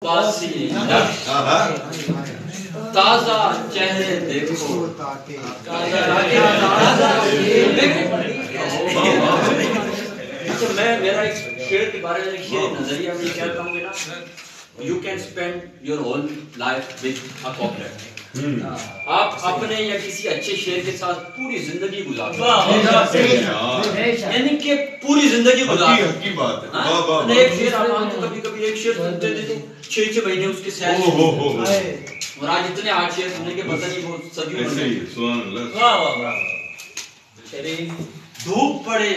باسی تازہ چہرے دیکھو میں میرا ایک شعر کے بارے میں شعر نظریہ میں کہتا ہوں کہ نا you can spend your whole life with a couplet. آپ اپنے یا کسی اچھے شعر کے ساتھ پوری زندگی گزار سکتے ہیں، یعنی کہ پوری زندگی گزار سکتے ہیں. ایک شعر آپ کو کبھی کبھی ایک شعر سنتے تھے تو 6 مہینے اس کے سیل اور آج اتنے 8 شعر سننے کے پتہ نہیں وہ صدیوں میں. دھوپ پڑے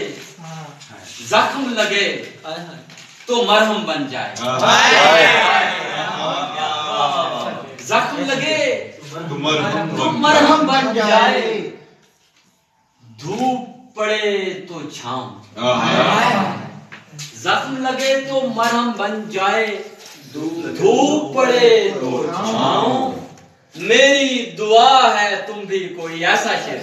زخم لگے تو مرہم بن جائے، زخم لگے تو مرہم بن جائے، دھوپ پڑے تو چھاؤں، زخم لگے تو مرہم بن جائے، دھوپ پڑے تو چھاؤں. میری دعا ہے تم بھی کوئی ایسا شعر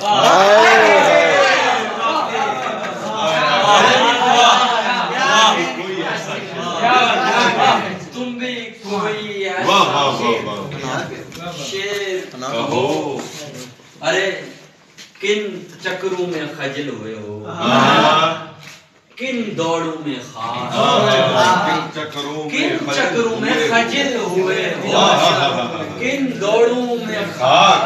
تم بھی کوئی ایسا شعر کہو. ارے کن چکروں میں خجل ہوئے ہو، کن دوڑوں میں خار، کن چکروں میں خجل ہوئے ہو، کن دوڑوں میں خار.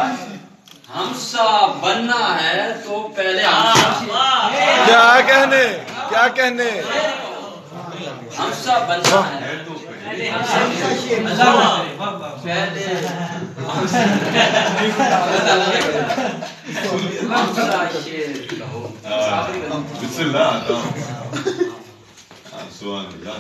ہم سا بننا ہے تو پہلے کیا کہنے ہم سا بننا ہے تو پہلے بسم اللہ. سبحان اللہ.